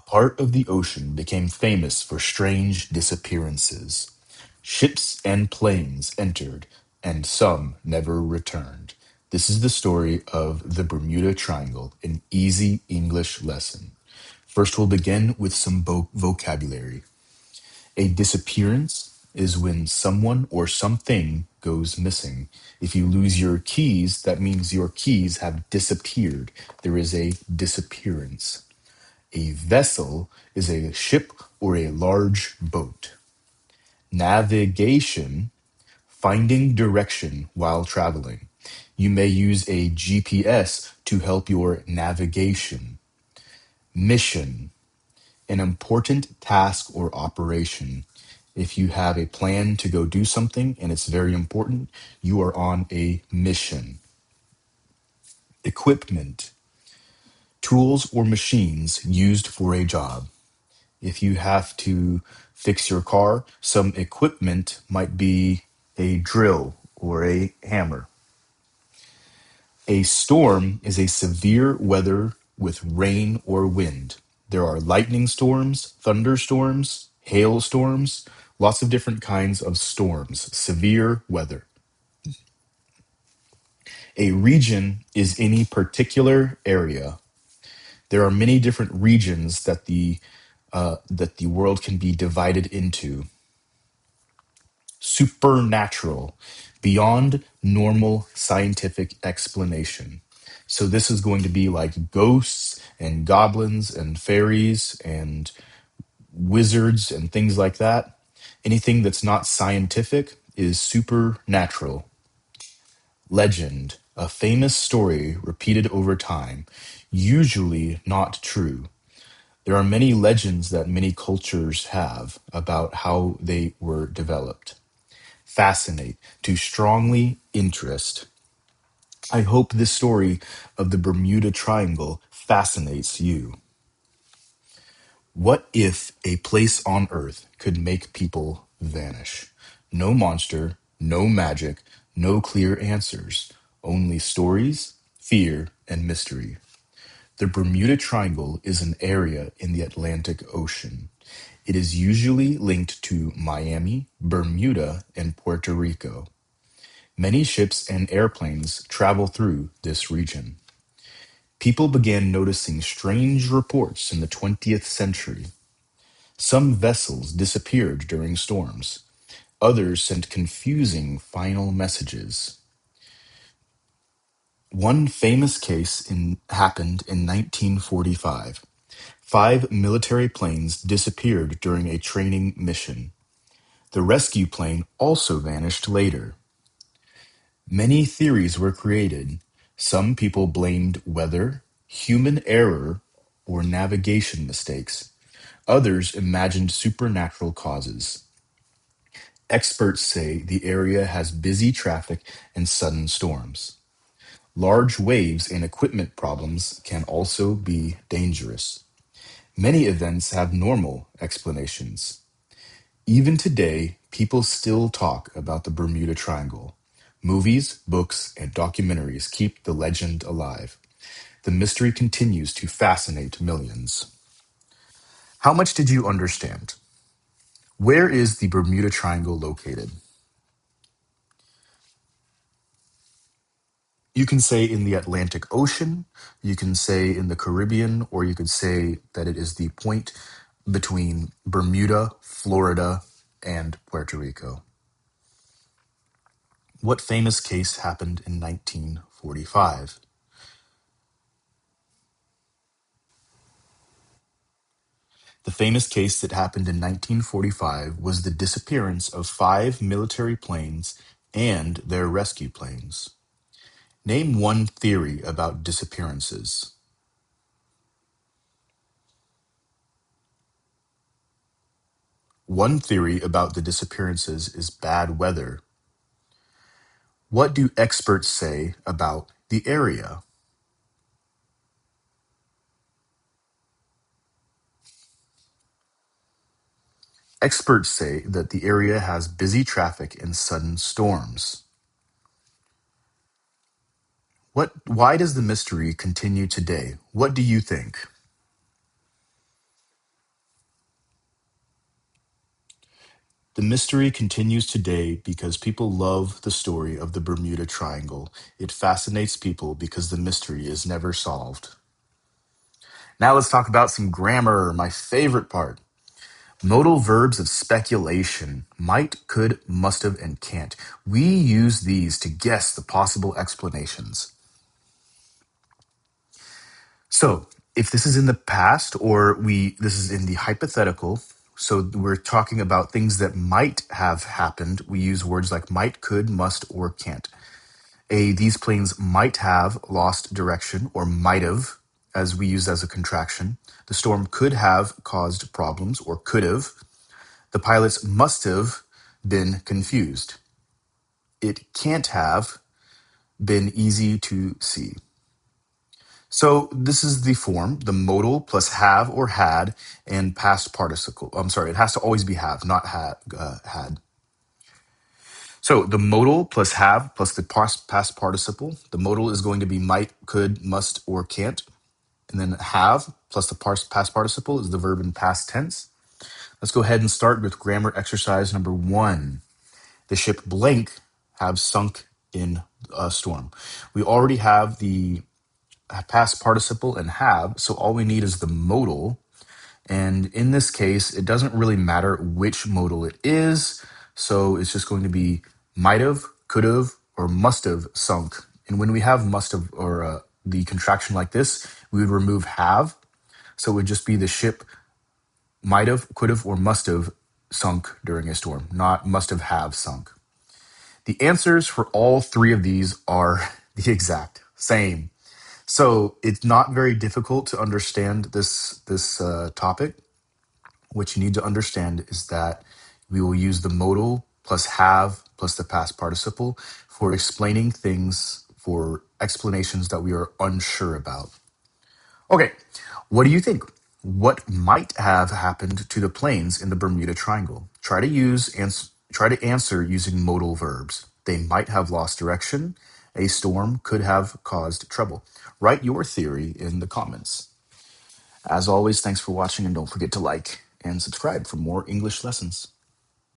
Part of the ocean became famous for strange disappearances. Ships and planes entered, and some never returned. This is the story of the Bermuda Triangle, an easy English lesson. First, we'll begin with some vocabulary. A disappearance is when someone or something goes missing. If you lose your keys, that means your keys have disappeared. There is a disappearance. A vessel is a ship or a large boat. Navigation, finding direction while traveling. You may use a GPS to help your navigation. Mission, an important task or operation. If you have a plan to go do something and it's very important, you are on a mission. Equipment, tools or machines used for a job. If you have to fix your car, some equipment might be a drill or a hammer. A storm is a severe weather with rain or wind. There are lightning storms, thunderstorms, hailstorms, lots of different kinds of storms, severe weather. A region is any particular area. There are many different regions that the world can be divided into. Supernatural, beyond normal scientific explanation. So this is going to be like ghosts and goblins and fairies and wizards and things like that. Anything that's not scientific is supernatural. Legend, a famous story repeated over time, usually not true. There are many legends that many cultures have about how they were developed. Fascinate, to strongly interest. I hope this story of the Bermuda Triangle fascinates you. What if a place on Earth could make people vanish? No monster, no magic, no clear answers, only stories, fear, and mystery. The Bermuda Triangle is an area in the Atlantic Ocean. It is usually linked to Miami, Bermuda, and Puerto Rico. Many ships and airplanes travel through this region. People began noticing strange reports in the 20th century. Some vessels disappeared during storms. Others sent confusing final messages. One famous happened in 1945. Five military planes disappeared during a training mission. The rescue plane also vanished later. Many theories were created. Some people blamed weather, human error, or navigation mistakes. Others imagined supernatural causes. Experts say the area has busy traffic and sudden storms. Large waves and equipment problems can also be dangerous. Many events have normal explanations. Even today, people still talk about the Bermuda Triangle. Movies, books, and documentaries keep the legend alive. The mystery continues to fascinate millions. How much did you understand? Where is the Bermuda Triangle located? You can say in the Atlantic Ocean, you can say in the Caribbean, or you could say that it is the point between Bermuda, Florida, and Puerto Rico. What famous case happened in 1945? The famous case that happened in 1945 was the disappearance of five military planes and their rescue planes. Name one theory about disappearances. One theory about the disappearances is bad weather. What do experts say about the area? Experts say that the area has busy traffic and sudden storms. Why does the mystery continue today? What do you think? The mystery continues today because people love the story of the Bermuda Triangle. It fascinates people because the mystery is never solved. Now let's talk about some grammar, my favorite part. Modal verbs of speculation: might, could, must have, and can't. We use these to guess the possible explanations. So, if this is in the past or this is in the hypothetical, so we're talking about things that might have happened, we use words like might, could, must, or can't. These planes might have lost direction or might have, as we use as a contraction. The storm could have caused problems or could have. The pilots must have been confused. It can't have been easy to see. So this is the form, the modal plus have or had and past participle. I'm sorry, it has to always be have, not had. So the modal plus have plus the past participle. The modal is going to be might, could, must, or can't. And then have plus the past participle is the verb in past tense. Let's go ahead and start with grammar exercise number 1. The ship blank have sunk in a storm. We already have the past participle and have, so all we need is the modal. And in this case, it doesn't really matter which modal it is, so it's just going to be might have, could have, or must have sunk. And when we have must have or the contraction like this, we would remove have, so it would just be the ship might have, could have, or must have sunk during a storm, not must have sunk. The answers for all 3 of these are the exact same. So it's not very difficult to understand this topic. What you need to understand is that we will use the modal plus have plus the past participle for explaining things, for explanations that we are unsure about. Okay, what do you think? What might have happened to the planes in the Bermuda Triangle? Try to answer using modal verbs. They might have lost direction. A storm could have caused trouble. Write your theory in the comments. As always, thanks for watching, and don't forget to like and subscribe for more English lessons.